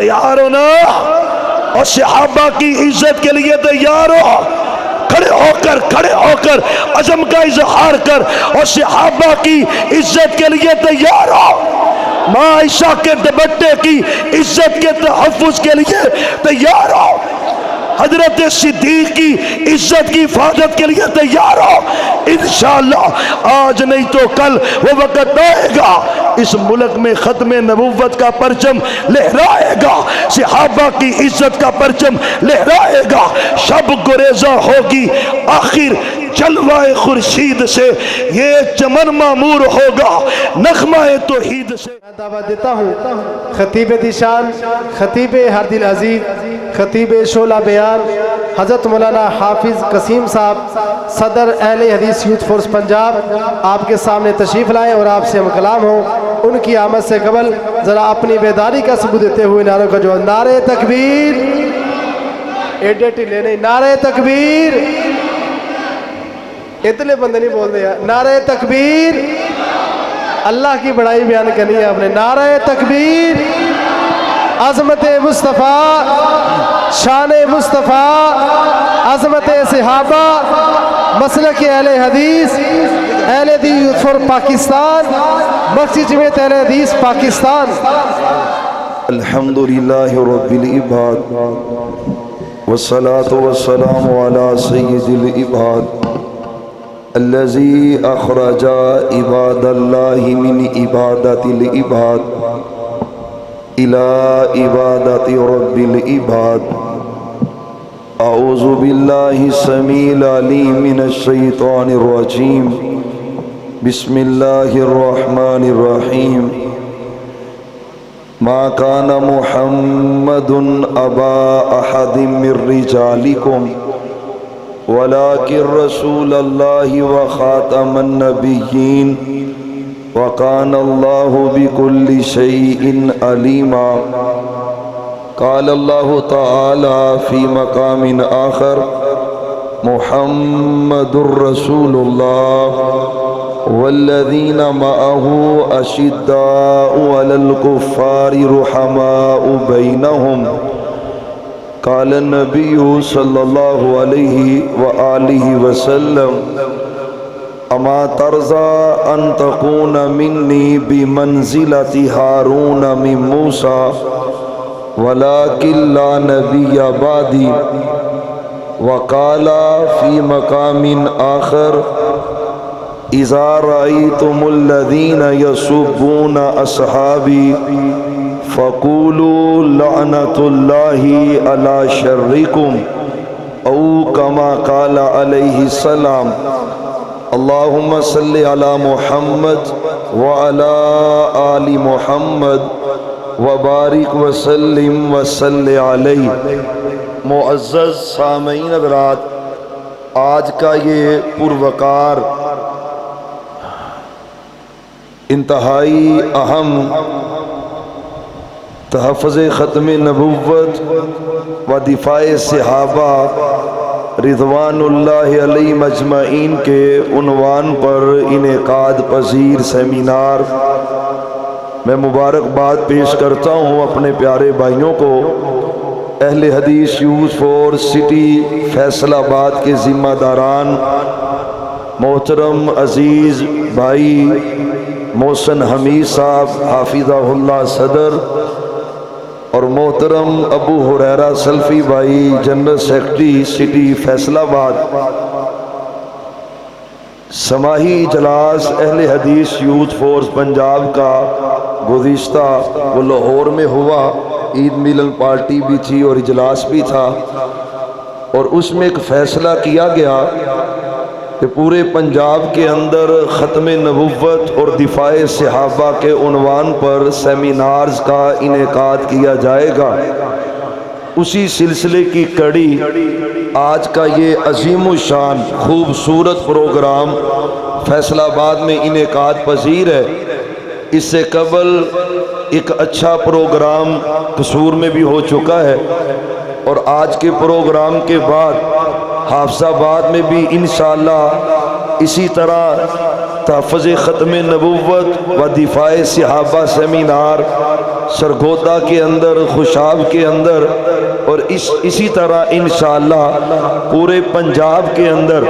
تیار ہو نا؟ اور صحابہ کی عزت کے لیے تیار ہو؟ کھڑے ہو کر عزم کا اظہار کر اور صحابہ کی عزت کے لیے تیار ہو؟ ماں عائشہ کے دوپٹے کی عزت کے تحفظ کے لیے تیار ہو؟ حضرت صدیق کی عزت کی حفاظت کے لیے تیار ہو؟ انشاءاللہ آج نہیں تو کل وہ وقت آئے گا، اس ملک میں ختم نبوت کا پرچم لہرائے گا، صحابہ کی عزت کا پرچم لہرائے گا، شب گریزہ ہوگی آخر جلوہ خورشید سے، یہ چمن معمور ہوگا نغمہ توحید سے۔ میں دعوت دیتا ہوں خطیب ذیشان، خطیب ہر دل عزیز، خطیب شعلہ بیان حضرت مولانا حافظ قسیم صاحب، صدر اہل حدیث یوتھ فورس پنجاب، آپ کے سامنے تشریف لائیں اور آپ سے ہم کلام ہوں۔ ان کی آمد سے قبل ذرا اپنی بیداری کا ثبوت دیتے ہوئے نعروں کا جو نعرہ تکبیر، ایڈے ٹلے نہیں، نعرہ تکبیر، اتنے بندے نہیں بول دے، نعرہ تکبیر، اللہ کی بڑائی بیان کرنی ہے آپ نے، نعرہ تکبیر، عظمت مصطفیٰ، شان مصطفیٰ، عظمت صحابہ، مسلک اہل حدیث، اہل حدیث فور پاکستان، مسجد جمعیت اہل حدیث پاکستان۔ الحمدللہ رب العباد والصلاة والسلام على سید العباد الذي اخرج عباد اللہ من عبادت العباد الى عبادت رب العباد۔ اعوذ باللہ السمیع العلیم من الشیطان الرجیم، بسم اللہ الرحمن الرحیم۔ ما کان محمد ابا احد من رجالکم ولكن رسول اللہ وخاتم النبیین وکان اللہ بكل شیء علیما۔ قال اللہ تعالی فی مقام آخر، محمد رسول اللہ والذین معه اشداء علی الکفار رحماء بینہم۔ قال النبی صلی اللہ علیہ وآلہ وسلم، اما ترضى ان تكون منی بمنزلة ہارون من موسیٰ ولكن لا نبی بعدی۔ وقال فی مقام آخر، اذا رأيتم الذين يسبون اصحابی فقولوا لعنت اللہ علی شرکم، او کما قال علیہ السلام۔ اللہم صلی علی محمد وعلی آل محمد وبارک وسلم وصلی علیہ۔ معزز سامعین حضرات، آج کا یہ پروقار انتہائی اہم تحفظ ختم نبوت و دفاع صحابہ رضوان اللہ علیہ مجمعین کے عنوان پر انعقاد پذیر سیمینار میں مبارکباد پیش کرتا ہوں اپنے پیارے بھائیوں کو، اہل حدیث یوتھ فور سٹی فیصل آباد کے ذمہ داران محترم عزیز بھائی محسن حمید صاحب حافظہ اللہ صدر، اور محترم ابو ہریرہ سلفی بھائی جنرل سیکرٹری سٹی فیصل آباد۔ سماحی اجلاس اہل حدیث یوتھ فورس پنجاب کا گزشتہ وہ لاہور میں ہوا، عید میلن پارٹی بھی تھی اور اجلاس بھی تھا، اور اس میں ایک فیصلہ کیا گیا کہ پورے پنجاب کے اندر ختم نبوت اور دفاع صحابہ کے عنوان پر سیمینارز کا انعقاد کیا جائے گا۔ اسی سلسلے کی کڑی آج کا یہ عظیم الشان خوبصورت پروگرام فیصل آباد میں انعقاد پذیر ہے۔ اس سے قبل ایک اچھا پروگرام قصور میں بھی ہو چکا ہے، اور آج کے پروگرام کے بعد حافظ آباد میں بھی انشاءاللہ اسی طرح تحفظ ختم نبوت و دفاع صحابہ سیمینار سرگودا کے اندر، خوشاب کے اندر، اور اسی طرح انشاءاللہ پورے پنجاب کے اندر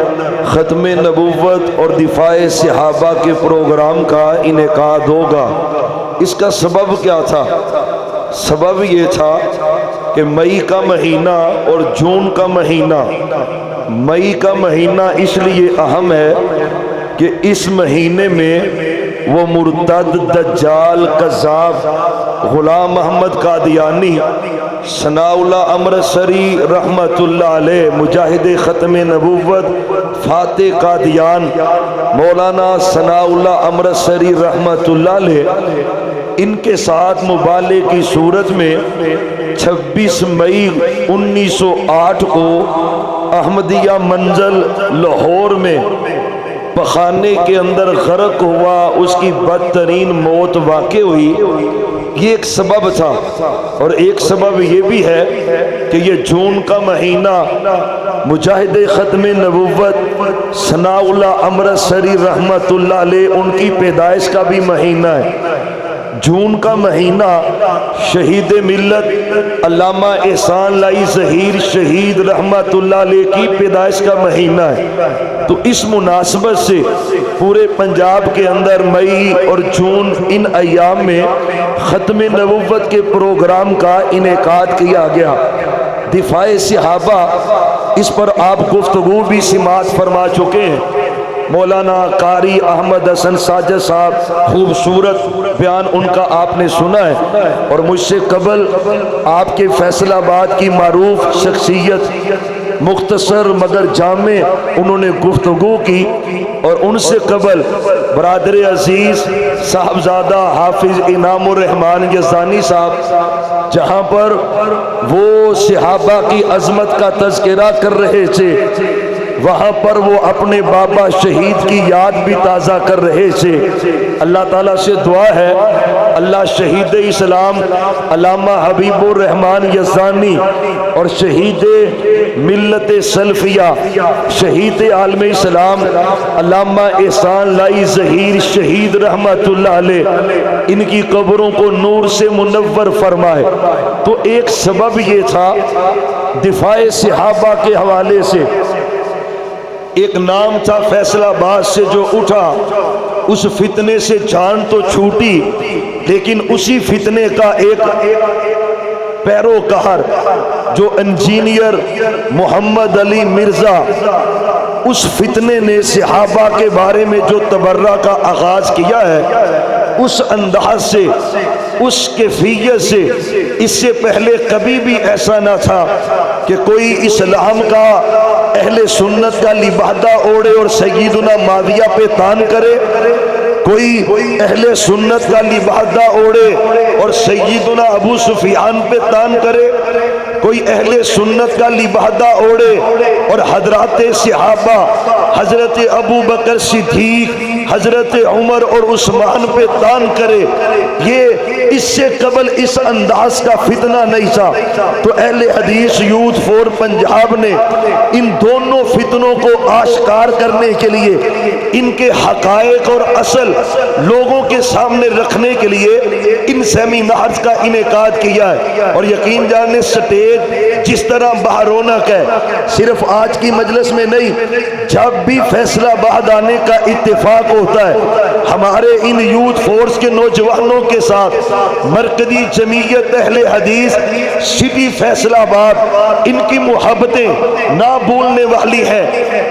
ختم نبوت اور دفاع صحابہ کے پروگرام کا انعقاد ہوگا۔ اس کا سبب کیا تھا؟ سبب یہ تھا کہ مئی کا مہینہ اور جون کا مہینہ، مئی کا مہینہ اس لیے اہم ہے کہ اس مہینے میں وہ مرتد، دجال، کذاب غلام محمد قادیانی، ثناء اللہ امرتسری رحمت اللہ علیہ، مجاہد ختم نبوت فاتح قادیان مولانا ثناء اللہ امرتسری رحمت اللہ علیہ، ان کے ساتھ مبالغے کی صورت میں 26 مئی 1908 کو احمدیہ منزل لاہور میں پخانے کے اندر غرق ہوا، اس کی بدترین موت واقع ہوئی۔ یہ ایک سبب تھا، اور ایک سبب یہ بھی ہے کہ یہ جون کا مہینہ مجاہد ختم نبوت ثناء اللہ امرتسری رحمت اللہ علیہ ان کی پیدائش کا بھی مہینہ ہے۔ جون کا مہینہ شہید ملت علامہ احسان لائی ظہیر شہید رحمت اللہ علیہ کی پیدائش کا مہینہ ہے۔ تو اس مناسبت سے پورے پنجاب کے اندر مئی اور جون ان ایام میں ختم نبوت کے پروگرام کا انعقاد کیا گیا۔ دفاع صحابہ، اس پر آپ گفتگو بھی سماعت فرما چکے ہیں۔ مولانا قاری احمد حسن ساجد صاحب، خوبصورت بیان ان کا آپ نے سنا ہے، اور مجھ سے قبل آپ کے فیصل آباد کی معروف شخصیت مختصر مگر جامع انہوں نے گفتگو کی، اور ان سے قبل برادر عزیز صاحبزادہ حافظ انعام الرحمان یزدانی صاحب جہاں پر وہ صحابہ کی عظمت کا تذکرہ کر رہے تھے، وہاں پر وہ اپنے بابا شہید کی یاد بھی تازہ کر رہے تھے۔ اللہ تعالیٰ سے دعا ہے اللہ شہید اسلام علامہ حبیب الرحمان یزدانی اور شہید ملت سلفیہ شہید عالم اسلام علامہ احسان لائی ظہیر شہید رحمت اللہ علیہ ان کی قبروں کو نور سے منور فرمائے۔ تو ایک سبب یہ تھا دفاع صحابہ کے حوالے سے، ایک نام تھا فیصل آباد سے جو اٹھا، اس فتنے سے جان تو چھوٹی، لیکن اسی فتنے کا ایک پیروکار جو انجینئر محمد علی مرزا، اس فتنے نے صحابہ کے بارے میں جو تبرہ کا آغاز کیا ہے، اس انداز سے، اس کیفیت سے، اس سے پہلے کبھی بھی ایسا نہ تھا کہ کوئی اسلام کا اہل سنت کا لبادہ اوڑے اور سیدنا معاویہ پہ تان کرے، کوئی اہل سنت کا لبادہ اوڑے اور سیدنا ابو سفیان پہ تان کرے، کوئی اہل سنت کا لبادہ اوڑے اور حضرات صحابہ حضرت ابو بکر صدیق، حضرت عمر اور عثمان پہ تان کرے۔ یہ اس سے قبل اس انداز کا فتنہ نہیں تھا۔ تو اہل حدیث یوتھ فور پنجاب نے ان دونوں فتنوں کو آشکار کرنے کے لیے، ان کے حقائق اور اصل لوگوں کے سامنے رکھنے کے لیے ان سیمینارز کا انعقاد کیا ہے۔ اور یقین جانیں سٹیج جس طرح بہرونق ہے، صرف آج کی مجلس میں نہیں، جب بھی فیصلہ آباد آنے کا اتفاق ہوتا ہے، ہمارے ان یوتھ فورس کے نوجوانوں کے ساتھ مرکزی جمعیت اہل حدیث سٹی فیصلہ آباد، ان کی محبتیں نہ بھولنے والی ہیں۔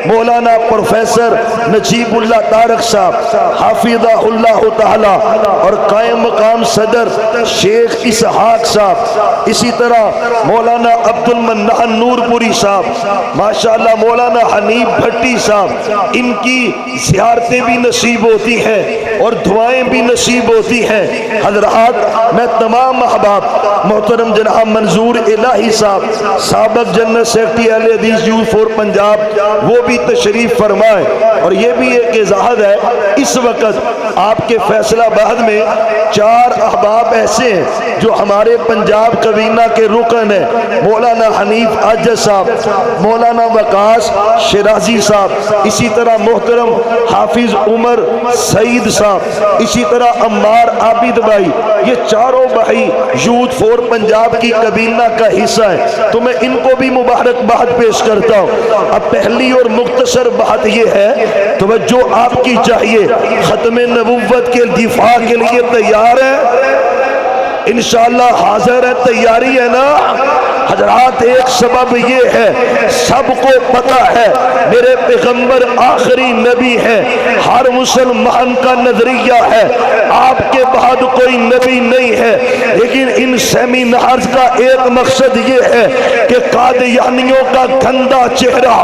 مولانا پروفیسر نجیب اللہ طارق صاحب حافظہ اللہ تعالی اور قائم مقام صدر شیخ اسحاق صاحب، اسی طرح مولانا عبد المنان نور پوری صاحب، ماشاءاللہ مولانا حنیف بھٹی صاحب، ان کی زیارتیں بھی نصیب ہوتی ہیں اور دعائیں بھی نصیب ہوتی ہیں۔ حضرات، میں تمام احباب، محترم جناب منظور الہی صاحب سابق جنرل سیکرٹری اہل حدیث یوتھ فور پنجاب، وہ بھی تشریف فرمائے۔ اور یہ بھی ایک اعزاز ہے، اس وقت آپ کے فیصلہ آباد میں 4 احباب ایسے ہیں جو ہمارے پنجاب کابینہ کے رکن ہیں، مولانا حنیف عاجز صاحب، مولانا وقاص شیرازی صاحب، اسی طرح محترم حافظ عمر عمر سعید صاحب، اسی طرح عمار عابد بھائی، یہ چاروں بھائی یوتھ فور پنجاب کی کابینہ کا حصہ ہے، تو میں ان کو بھی مبارکباد پیش کرتا ہوں۔ اب پہلی اور مختصر بات یہ ہے، توجہ آپ کی چاہیے، ختم نبوت کے دفاع کے لیے تیار ہے؟ انشاءاللہ حاضر ہے، تیاری ہے نا؟ حضرات ایک سبب یہ ہے، سب کو پتہ ہے میرے پیغمبر آخری نبی ہے، ہر مسلمان کا نظریہ ہے آپ کے بعد کوئی نبی نہیں ہے، لیکن ان سیمینارز کا ایک مقصد یہ ہے کہ قادیانیوں کا گندا چہرہ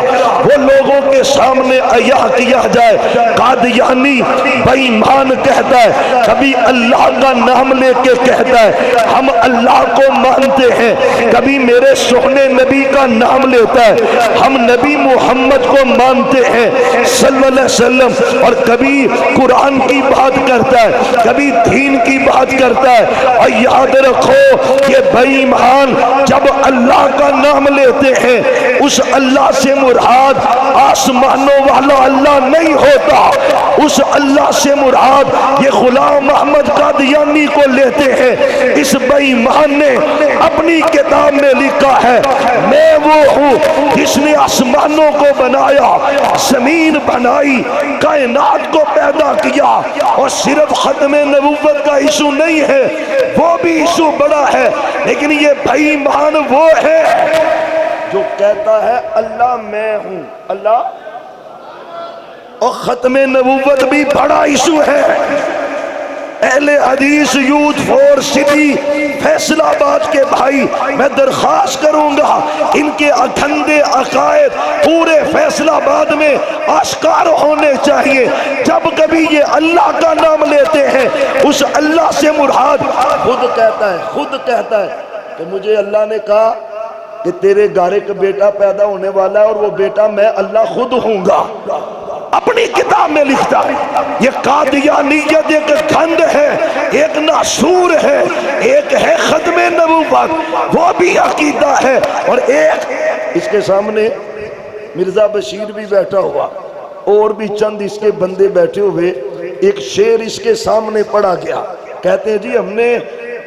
وہ لوگوں کے سامنے عیاں کیا جائے۔ قادیانی بے ایمان کہتا ہے، کبھی اللہ کا نام لے کے کہتا ہے ہم اللہ کو مانتے ہیں، کبھی میرے سونے نبی کا نام لیتا ہے ہم نبی محمد کو مانتے ہیں صلی اللہ علیہ وسلم، اور کبھی قرآن کی بات کرتا ہے، کبھی دین کی بات کرتا ہے۔ اور یاد رکھو یہ بے ایمان جب اللہ کا نام لیتے ہیں اس اللہ سے مراد آسمانوں والا اللہ نہیں ہوتا، اس اللہ سے مراد یہ غلام محمد قادیانی کو لیتے ہیں۔ اس بے ایمان نے اپنی کتاب میں لکھا ہے میں وہ ہوں جس نے آسمانوں کو بنایا، زمین بنائی، کائنات کو پیدا کیا، اور صرف ختم نبوت کا ایشو نہیں ہے، وہ بھی ایشو بڑا ہے، لیکن یہ بے ایمان وہ ہے جو کہتا ہے اللہ میں ہوں، اللہ، اور ختم نبوت بھی بڑا ایشو ہے۔ اہل حدیث یوتھ فور سٹی فیصل آباد کے بھائی، میں درخواست کروں گا ان کے گندے عقائد پورے فیصل آباد میں آشکار ہونے چاہیے۔ جب کبھی یہ اللہ کا نام لیتے ہیں اس اللہ سے مراد خود کہتا ہے کہ مجھے اللہ نے کہا کہ تیرے گھر ایک بیٹا پیدا ہونے والا ہے اور وہ بیٹا میں اللہ خود ہوں گا، اپنی کتاب میں لکھتا ہے۔ یہ قادیانیت ایک گند ہے، ایک ناسور ہے، ایک ہے ختم نبوت، وہ بھی عقیدہ ہے، اور ایک اس کے سامنے مرزا بشیر بھی بیٹھا ہوا اور بھی چند اس کے بندے بیٹھے ہوئے، ایک شعر اس کے سامنے پڑھا گیا، کہتے ہیں جی ہم نے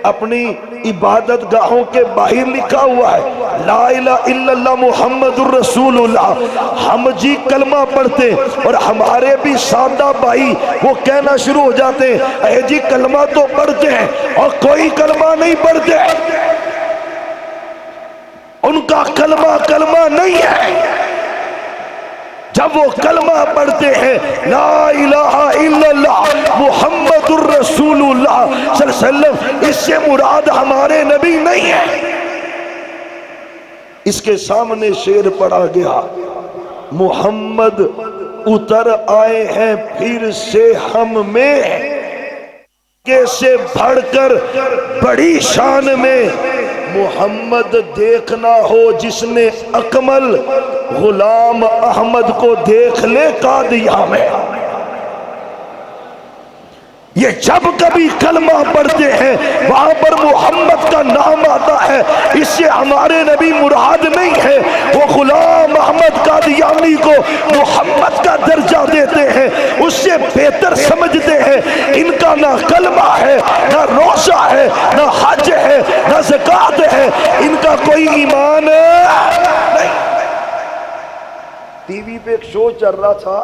اپنی عبادت گاہوں کے باہر لکھا ہوا ہے لا الہ الا اللہ محمد الرسول اللہ، ہم جی کلمہ پڑھتے اور ہمارے بھی سادہ بھائی وہ کہنا شروع ہو جاتے ہیں اے جی کلمہ تو پڑھتے ہیں اور کوئی کلمہ نہیں پڑھتے، ان کا کلمہ نہیں ہے۔ جب وہ کلمہ پڑھتے ہیں لا الہ الا اللہ محمد الرسول اللہ صلی اللہ علیہ وسلم، اس سے مراد ہمارے نبی نہیں ہے۔ اس کے سامنے شعر پڑھا گیا محمد اتر آئے ہیں پھر سے ہم میں، کیسے بڑھ کر بڑی شان میں، محمد دیکھنا ہو جس نے اکمل غلام احمد کو دیکھ لے قادیہ میں۔ یہ جب کبھی کلمہ پڑھتے ہیں وہاں پر محمد کا نام آتا ہے، اس سے ہمارے نبی مراد نہیں ہے، وہ غلام احمد قادیانی کو محمد کا درجہ دیتے ہیں، اس سے بہتر سمجھتے ہیں۔ ان کا نہ کلمہ ہے، نہ روزہ ہے، نہ حج ہے، نہ زکوٰۃ ہے، ان کا کوئی ایمان نہیں۔ ٹی وی پہ ایک شو چل رہا تھا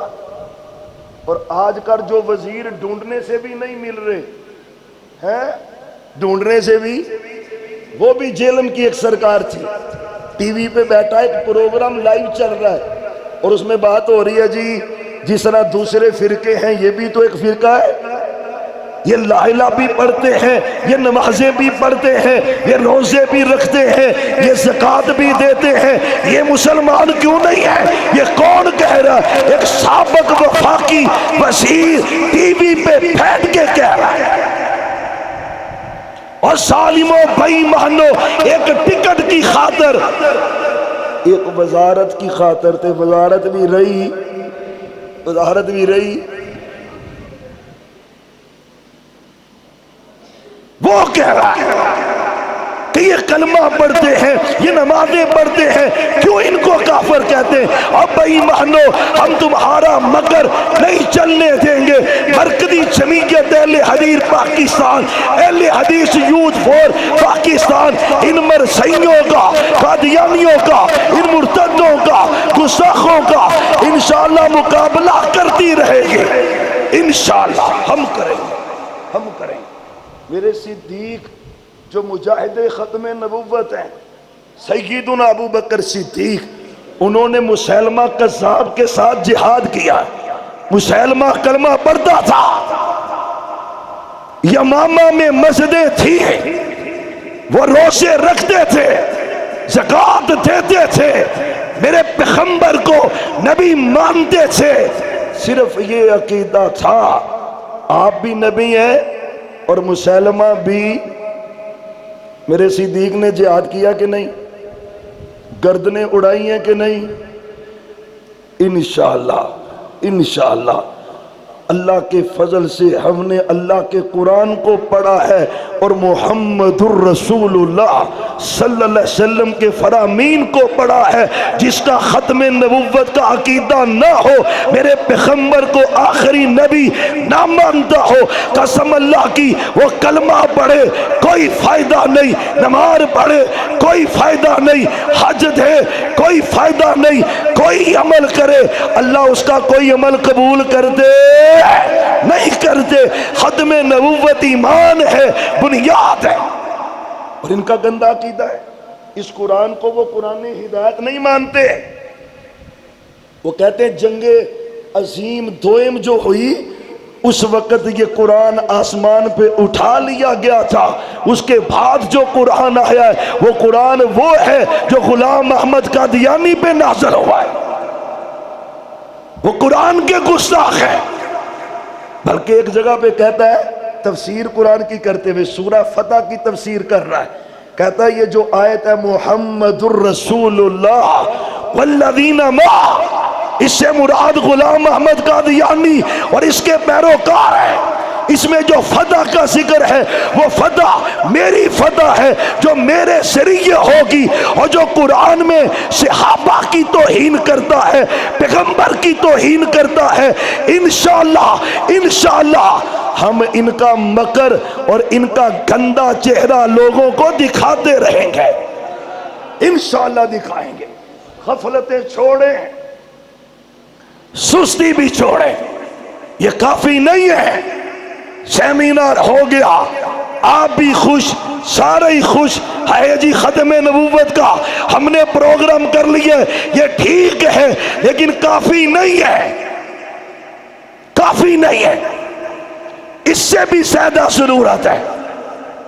اور آج کل جو وزیر ڈھونڈنے سے بھی نہیں مل رہے ہیں، ڈھونڈنے سے بھی، وہ بھی جیلم کی ایک سرکار تھی، ٹی وی پہ بیٹھا ایک پروگرام لائیو چل رہا ہے اور اس میں بات ہو رہی ہے جی جس طرح دوسرے فرقے ہیں یہ بھی تو ایک فرقہ ہے، یہ لا الہ بھی پڑھتے ہیں، یہ نمازیں بھی پڑھتے ہیں، یہ روزے بھی رکھتے ہیں، یہ زکوٰۃ بھی دیتے ہیں، یہ مسلمان کیوں نہیں ہے؟ یہ کون کہہ رہا ہے؟ ایک سابق وفاقی وزیر ٹی وی پہ بیٹھ کے کہہ رہا ہے، اور ظالموں بے ایمانوں ایک ٹکٹ کی خاطر، ایک وزارت کی خاطر تھے، وزارت بھی رہی، وہ کہہ رہا ہے کہ یہ کلمہ پڑھتے ہیں، یہ نمازیں پڑھتے ہیں، کیوں ان کو کافر کہتے ہیں؟ اب بھائی مانو ہم تمہارا مکر نہیں چلنے دیں گے۔ مرکزی جمعیت اہل حدیث پاکستان، اہل حدیث یوتھ فور پاکستان ان مرثیوں کا، قادیانیوں کا، ان مرتدوں کا، گستاخوں کا انشاءاللہ مقابلہ کرتی رہے گی۔ انشاءاللہ ہم کریں گے، ہم کریں گے۔ میرے صدیق جو مجاہد ختم نبوت ہیں، سیدنا ابو بکر صدیق، انہوں نے مسیلمہ کذاب کے ساتھ جہاد کیا۔ مسیلمہ کلمہ پڑھتا تھا، یمامہ میں مسجدیں تھی، وہ روزے رکھتے تھے، زکوٰۃ دیتے تھے، میرے پیغمبر کو نبی مانتے تھے۔ صرف یہ عقیدہ تھا آپ بھی نبی ہیں اور مسیلمہ بھی۔ میرے صدیق نے جہاد کیا کہ نہیں؟ گردنیں اڑائی ہیں کہ نہیں؟ انشاءاللہ انشاءاللہ اللہ کے فضل سے ہم نے اللہ کے قرآن کو پڑھا ہے اور محمد الرسول اللہ صلی اللہ علیہ وسلم کے فرامین کو پڑھا ہے۔ جس کا ختم نبوت کا عقیدہ نہ ہو، میرے پیغمبر کو آخری نبی نہ مانتا ہو، قسم اللہ کی وہ کلمہ پڑھے کوئی فائدہ نہیں، نماز پڑھے کوئی فائدہ نہیں، حج دے کوئی فائدہ نہیں، کوئی عمل کرے اللہ اس کا کوئی عمل قبول کر دے نہیں کرتے۔ ختم نبوت ایمان ہے، بنیاد ہے، اور ان کا گندا عقیدہ ہے۔ اس قرآن کو وہ قرآن ہدایت نہیں مانتے۔ وہ کہتے ہیں جنگ عظیم دوئم جو ہوئی اس وقت یہ قرآن آسمان پہ اٹھا لیا گیا تھا، اس کے بعد جو قرآن آیا ہے وہ قرآن وہ ہے جو غلام احمد قادیانی پہ نازل ہوا ہے۔ وہ قرآن کے گستاخ ہے۔ بلکہ ایک جگہ پہ کہتا ہے تفسیر قرآن کی کرتے ہوئے، سورہ فتح کی تفسیر کر رہا ہے، کہتا ہے یہ جو آیت ہے محمد الرسول اللہ والذین معہ، اس سے مراد غلام احمد قادیانی اور اس کے پیروکار ہیں۔ اس میں جو فتح کا ذکر ہے وہ فتح میری فتح ہے جو میرے ذریعے ہوگی، اور جو قرآن میں صحابہ کی توہین کرتا ہے، پیغمبر کی توہین کرتا ہے، انشاءاللہ انشاءاللہ ہم ان کا مکر اور ان کا گندا چہرہ لوگوں کو دکھاتے رہیں گے، انشاءاللہ دکھائیں گے۔ غفلتیں چھوڑیں، سستی بھی چھوڑیں، یہ کافی نہیں ہے۔ سیمینار ہو گیا، آپ بھی خوش، سارے ہی خوش ہے جی، ختم نبوت کا ہم نے پروگرام کر لیا، یہ ٹھیک ہے لیکن کافی نہیں ہے، کافی نہیں ہے۔ اس سے بھی زیادہ ضرورت ہے،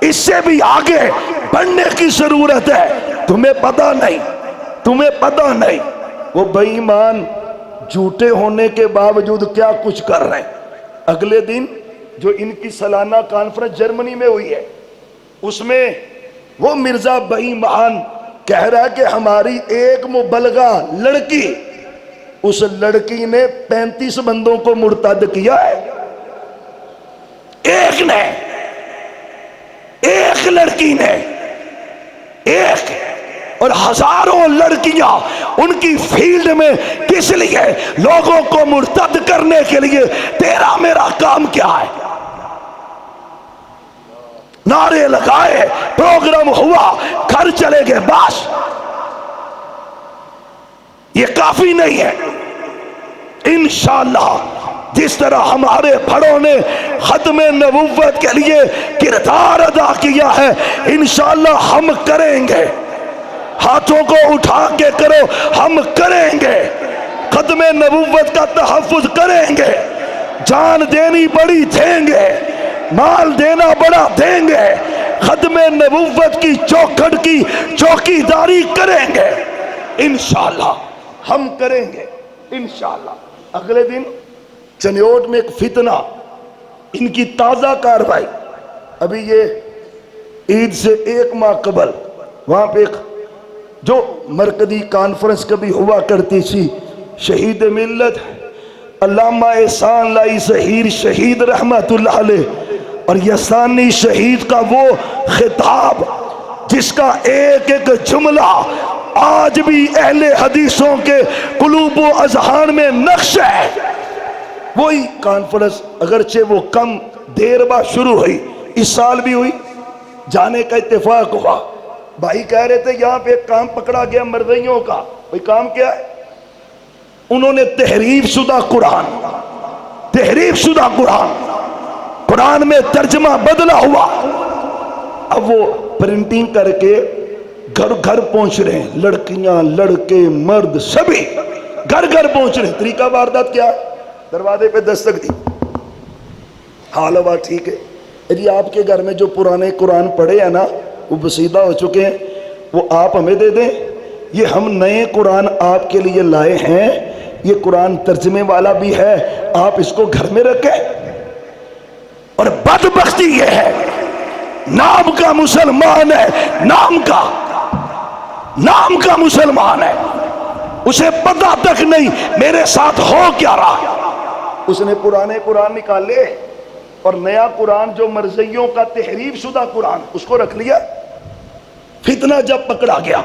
اس سے بھی آگے بڑھنے کی ضرورت ہے۔ تمہیں پتہ نہیں، تمہیں پتہ نہیں وہ بے ایمان جھوٹے ہونے کے باوجود کیا کچھ کر رہے ہیں۔ اگلے دن جو ان کی سالانہ کانفرنس جرمنی میں ہوئی ہے، اس میں وہ مرزا بے ایمان کہہ رہا ہے کہ ہماری ایک مبلغہ لڑکی، اس لڑکی نے 35 بندوں کو مرتد کیا ہے، ایک نے، ایک لڑکی نے، ایک، اور ہزاروں لڑکیاں ان کی فیلڈ میں کس لیے؟ لوگوں کو مرتد کرنے کے لیے۔ تیرا میرا کام کیا ہے؟ نعرے لگائے، پروگرام ہوا، گھر چلے گئے، بس۔ یہ کافی نہیں ہے۔ انشاءاللہ جس طرح ہمارے بڑوں نے ختم نبوت کے لیے کردار ادا کیا ہے، انشاءاللہ ہم کریں گے۔ ہاتھوں کو اٹھا کے کرو، ہم کریں گے، ختم نبوت کا تحفظ کریں گے، جان دینی بڑی دیں گے، مال دینا بڑا دیں گے، ختم نبوت کی چوکھٹ کی چوکی داری کریں گے، انشاءاللہ ہم کریں گے، انشاءاللہ۔ اگلے دن چنیوٹ میں ایک فتنہ، ان کی تازہ کاروائی، ابھی یہ عید سے 1 ماہ قبل وہاں پہ ایک جو مرکزی کانفرنس کبھی ہوا کرتی تھی، شہید ملت علامہ احسان لائی ظہیر شہید رحمت اللہ علیہ اور یسانی شہید کا وہ خطاب جس کا ایک ایک جملہ آج بھی اہل حدیثوں کے قلوب و اذہان میں نقش ہے. وہی کانفرنس اگرچہ وہ کم دیر بعد شروع ہوئی، اس سال بھی ہوئی، جانے کا اتفاق ہوا. بھائی کہہ رہے تھے یہاں پہ ایک کام پکڑا گیا مردیوں کا. بھائی کام کیا ہے؟ انہوں نے تحریف شدہ قرآن میں ترجمہ بدلا ہوا. اب وہ پرنٹنگ کر کے گھر گھر پہنچ رہے ہیں، لڑکیاں لڑکے مرد سبھی گھر گھر پہنچ رہے ہیں. طریقہ واردات کیا ہے؟ دروازے پہ دستک دی، حال ہوا ٹھیک ہے جی آپ کے گھر میں جو پرانے قرآن پڑھے ہیں نا وہ بسیدہ ہو چکے ہیں، وہ آپ ہمیں دے دیں. یہ ہم نئے قرآن آپ کے لیے لائے ہیں، یہ قرآن ترجمے والا بھی ہے، آپ اس کو گھر میں رکھیں. اور بدبختی یہ ہے، نام کا مسلمان ہے، نام کا مسلمان ہے، اسے پتہ تک نہیں میرے ساتھ ہو کیا رہا. اس نے پرانے قرآن نکالے اور نیا قرآن جو مرزیوں کا تحریف شدہ قرآن اس کو رکھ لیا. فتنہ جب پکڑا گیا،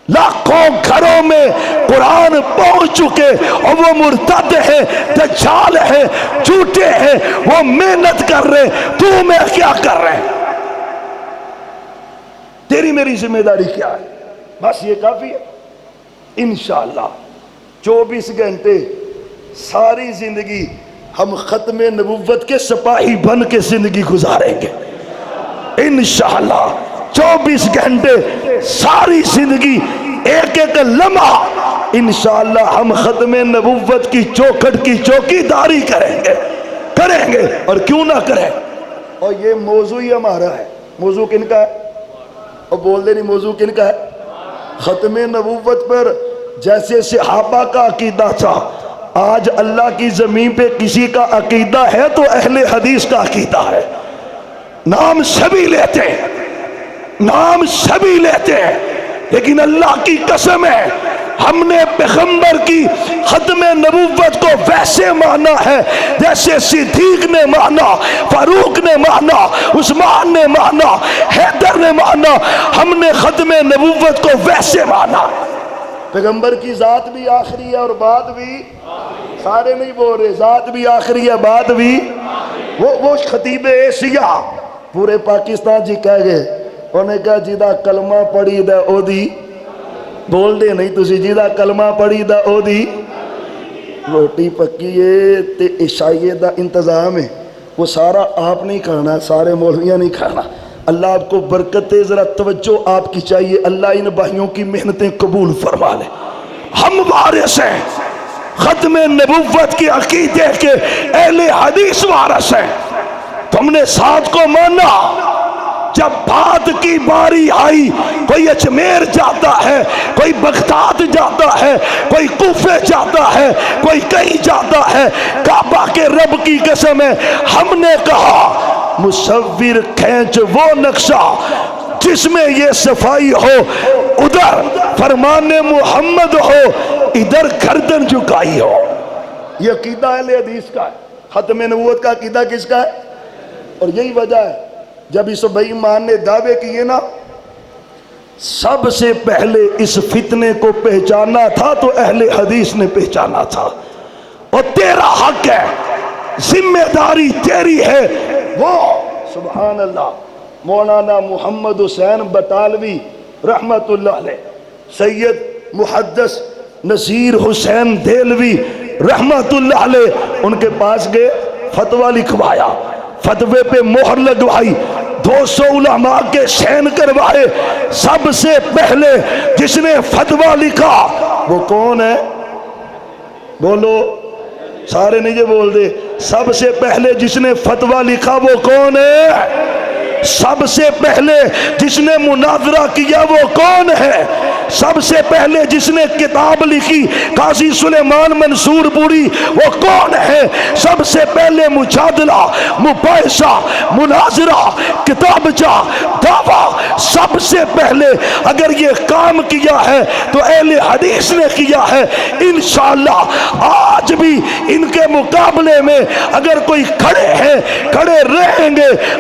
لاکھوں گھروں میں قرآن پہنچ چکے اور وہ مرتد ہے، دجال ہے، جھوٹے ہیں، وہ محنت کر رہے، تو میں کیا کر رہے ہیں؟ تیری میری ذمہ داری کیا ہے؟ بس یہ کافی ہے. انشاءاللہ 24 گھنٹے ساری زندگی ہم ختم نبوت کے سپاہی بن کے زندگی گزاریں گے انشاءاللہ. 24 گھنٹے ساری زندگی ایک ایک لمحہ انشاءاللہ ہم ختم نبوت کی چوکھٹ کی چوکی داری کریں گے اور کیوں نہ کریں. اور یہ موضوع ہی ہمارا ہے. موضوع کن کا ہے؟ اور بول دے نہیں موضوع کن کا ہے؟ ختم نبوت پر جیسے صحابہ کا عقیدہ تھا، آج اللہ کی زمین پہ کسی کا عقیدہ ہے تو اہل حدیث کا عقیدہ ہے. نام سبھی لیتے ہیں لیکن اللہ کی قسم ہے ہم نے پیغمبر کی ختم نبوت کو ویسے مانا ہے جیسے صدیق نے مانا، فاروق نے مانا، عثمان نے مانا، حیدر نے مانا. ہم نے ختم نبوت کو ویسے مانا. پیغمبر کی ذات بھی آخری ہے اور بات بھی، سارے نہیں بول رہے، ذات بھی آخری ہے بات بھی. وہ خطیب ایشیا پورے پاکستان جی کہہ گئے، انہوں نے کہا جیدہ کلمہ پڑھی دا او دی، بول دے نہیں تسی، جیدہ کلمہ پڑھی دا او دی روٹی پکی ہے تے عشائی دا انتظام ہے، وہ سارا آپ نہیں کھانا، سارے مولویاں نہیں کھانا. اللہ آپ کو برکت دے، ذرا توجہ آپ کی چاہیے. اللہ ان بھائیوں کی محنتیں قبول فرما لے. ہم وارث ہیں ختم نبوت کے عقیدے کے، اہل حدیث وارث ہیں. تم نے ساتھ کو مانا. جب بات کی باری آئی، کوئی اجمیر جاتا ہے، کوئی بغداد جاتا ہے، کوئی کوفے جاتا ہے، کوئی کہیں جاتا ہے. کعبہ کے رب کی قسم ہے ہم نے کہا مصور کھینچ وہ نقشہ جس میں یہ صفائی ہو، ادھر فرمان محمد ہو، ادھر گردن جھکائی ہو. یہ عقیدہ اہل حدیث کا ہے. ختم نبوت کا عقیدہ کس کا ہے؟ اور یہی وجہ ہے جب اس بے ایمان نے دعوے کیے نا، سب سے پہلے اس فتنے کو پہچانا تھا تو اہل حدیث نے پہچانا تھا. اور تیرا حق ہے، ذمہ داری تیری ہے. وہ سبحان اللہ مولانا محمد حسین بطالوی رحمت اللہ علیہ، سید محدث نصیر حسین دہلوی رحمت اللہ علیہ، ان کے پاس گئے، فتویٰ لکھوایا، فتوے پہ مہر لگوائی، 200 علماء کے سین کروائے. سب سے پہلے جس نے فتویٰ لکھا وہ کون ہے؟ بولو، سارے نہیں یہ بول دے. سب سے پہلے جس نے فتویٰ لکھا وہ کون ہے؟ سب سے پہلے جس نے مناظرہ کیا وہ کون ہے؟ سب سے پہلے جس نے کتاب لکھی قاضی سلیمان منصور پوری وہ کون ہے؟ سب سے پہلے مجادلہ، مباحثہ، مناظرہ، کتابچہ، دعویٰ، سب سے پہلے اگر یہ کام کیا ہے تو اہل حدیث نے کیا ہے. انشاءاللہ آج بھی ان کے مقابلے میں اگر کوئی کھڑے ہیں، کھڑے رہیں گے.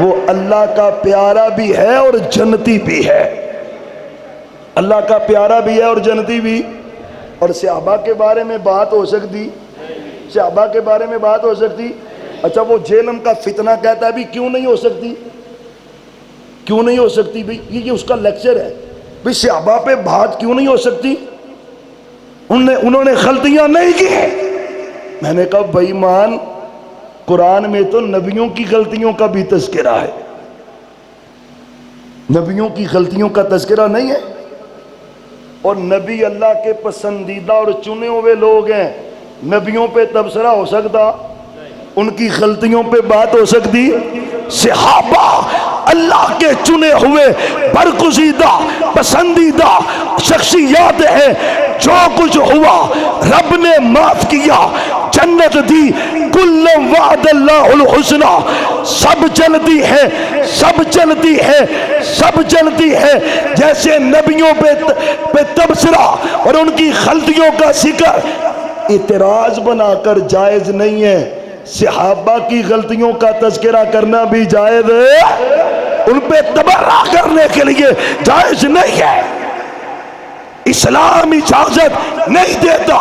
وہ اللہ کا پیارا بھی ہے اور جنتی بھی ہے، اللہ کا پیارا بھی ہے اور جنتی بھی۔ اور صحابہ کے بارے میں بات ہو سکتی، صحابہ کے بارے میں بات ہو سکتی؟ اچھا وہ جہلم کا فتنہ کہتا ہے بھی کیوں نہیں ہو سکتی، کیوں نہیں ہو سکتی بھی؟ یہ اس کا لیکچر ہے بھی صحابہ پہ بات کیوں نہیں ہو سکتی، انہوں نے غلطیاں نہیں کی۔ میں نے کہا بھائی مان، قرآن میں تو نبیوں کی غلطیوں کا بھی تذکرہ ہے، نبیوں کی غلطیوں کا تذکرہ نہیں ہے؟ اور نبی اللہ کے پسندیدہ اور چنے ہوئے لوگ ہیں، نبیوں پہ تبصرہ ہو سکتا، ان کی غلطیوں پہ بات ہو سکتی؟ صحابہ اللہ کے چنے ہوئے برگزیدہ پسندیدہ شخصیات ہیں، جو کچھ ہوا رب نے معاف کیا، جنت دی، کل وعد اللہ الحسنہ، سب چلتی ہے، سب چلتی ہے، سب چلتی ہے۔ جیسے نبیوں پہ تبصرہ اور ان کی غلطیوں کا ذکر اعتراض بنا کر جائز نہیں ہے، صحابہ کی غلطیوں کا تذکرہ کرنا بھی جائز ہے، ان پہ تبرہ کرنے کے لیے جائز نہیں ہے، اسلام اجازت نہیں دیتا۔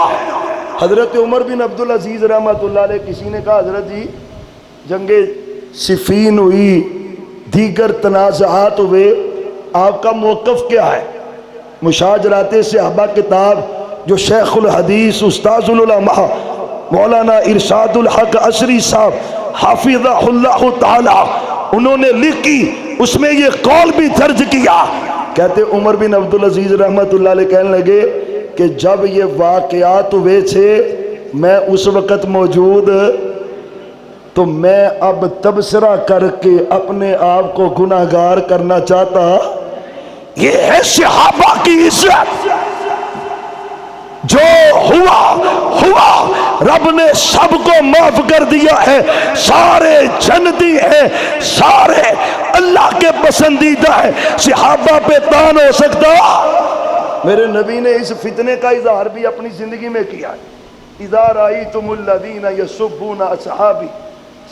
حضرت عمر بن عبدالعزیز رحمۃ اللہ علیہ، کسی نے کہا حضرت جی جنگ صفین ہوئی، دیگر تنازعات ہوئے، آپ کا موقف کیا ہے؟ مشاجرات صحابہ کتاب جو شیخ الحدیث استاذ العلماء مولانا ارشاد الحق عشری صاحب حافظہ اللہ تعالی انہوں نے لکھی، اس میں یہ قول بھی درج کیا، کہتے عمر بن عبدالعزیز رحمت اللہ علیہ کہنے لگے کہ جب یہ واقعات ہوئے تھے میں اس وقت موجود، تو میں اب تبصرہ کر کے اپنے آپ کو گناہگار کرنا چاہتا۔ یہ ہے صحابہ کی عزت، جو ہوا ہوا، رب نے سب کو معاف کر دیا ہے، سارے جنتی ہیں، سارے اللہ کے پسندیدہ ہیں، صحابہ پہ تان ہو سکتا؟ میرے نبی نے اس فتنے کا اظہار بھی اپنی زندگی میں کیا ہے، اذا رأیتم الذین یسبون اصحابی،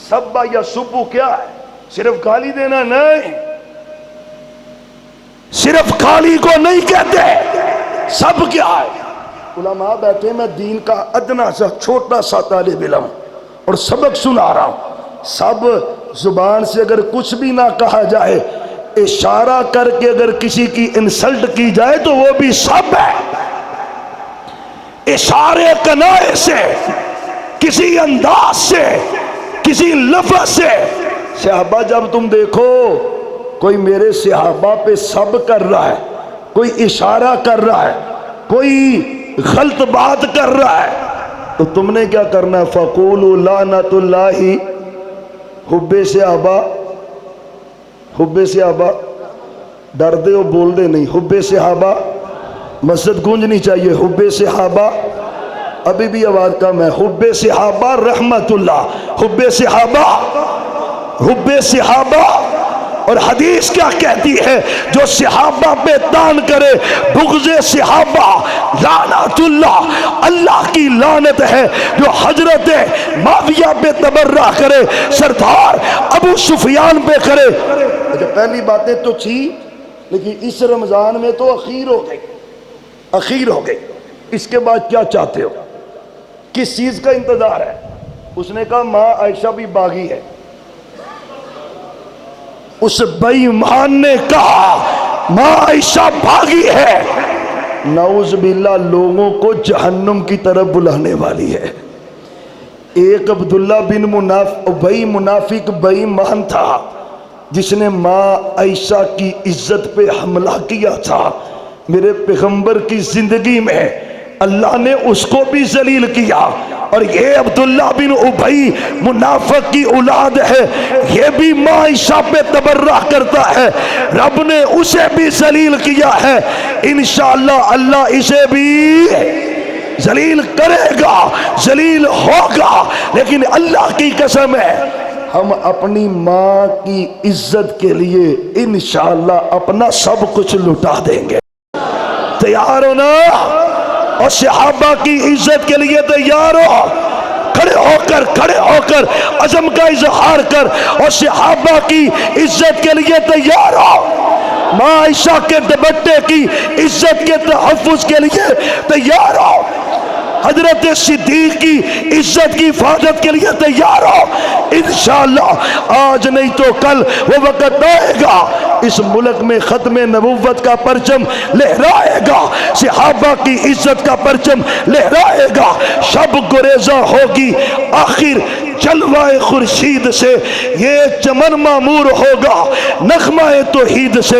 سب یسبو کیا ہے؟ صرف گالی دینا نہیں، صرف گالی کو نہیں کہتے، سب کیا ہے؟ علماء بیٹھے، میں دین کا ادنا سا چھوٹا سا طالب علم اور سبق سنا رہا ہوں، سب زبان سے اگر کچھ بھی نہ کہا جائے، اشارہ کر کے اگر کسی کی انسلٹ کی جائے تو وہ بھی سب ہے، اشارے کنائے سے، کسی انداز سے، کسی لفظ سے۔ صحابہ جب تم دیکھو کوئی میرے صحابہ پہ سب کر رہا ہے، کوئی اشارہ کر رہا ہے، کوئی غلط بات کر رہا ہے، تو تم نے کیا کرنا ہے؟ فَقُولُوا لَعْنَةُ اللَّهِ حب صحابہ، حب صحابہ، ڈر دے ہو بول دے نہیں، حب صحابہ، مسجد گونجنی چاہیے، حب صحابہ، ابھی بھی آواز کم ہے، حب صحابہ رحمت اللہ، حب صحابہ، حب صحابہ۔ اور حدیث کیا کہتی ہے؟ جو صحابہ پہ تان کرے، بغض صحابہ لعنت اللہ، اللہ کی لعنت ہے۔ جو حضرت معاویہ پہ تبرہ کرے، سردار ابو سفیان پہ کرے۔ پہلی باتیں تو تھی، لیکن اس رمضان میں تو اخیر ہو گئی، اخیر ہو گئی۔ اس کے بعد کیا چاہتے ہو؟ کس چیز کا انتظار ہے؟ اس نے کہا ماں عائشہ بھی باغی ہے۔ اس بے ایمان نے کہا ماں عائشہ بھاگی ہے، نعوذ باللہ لوگوں کو جہنم کی طرف بلانے والی ہے۔ ایک عبداللہ بن ابی منافق بے ایمان تھا، جس نے ماں عائشہ کی عزت پہ حملہ کیا تھا۔ میرے پیغمبر کی زندگی میں اللہ نے اس کو بھی ذلیل کیا، اور یہ عبداللہ بن ابی منافق کی اولاد ہے، یہ بھی ماں عائشہ پہ تبرہ کرتا ہے، رب نے اسے بھی ذلیل کیا ہے۔ انشاءاللہ اللہ اسے بھی ذلیل کرے گا، ذلیل ہوگا، لیکن اللہ کی قسم ہے ہم اپنی ماں کی عزت کے لیے انشاءاللہ اپنا سب کچھ لٹا دیں گے۔ تیار ہو نا؟ اور صحابہ کی عزت کے لیے تیار ہو؟ کھڑے ہو کر عزم کا اظہار کر اور صحابہ کی عزت کے لیے تیار ہو، ماں عائشہ کے دوپٹے کی عزت کے تحفظ کے لیے تیار ہو، حضرت صدیق کی عزت کی حفاظت کے لیے تیار ہو۔ انشاءاللہ آج نہیں تو کل وہ وقت آئے گا، اس ملک میں ختم نبوت کا پرچم لہرائے گا، صحابہ کی عزت کا پرچم لہرائے گا، شب گریزہ ہوگی آخر جلوہ خورشید سے، یہ چمن معمور ہوگا نغمہ توحید سے۔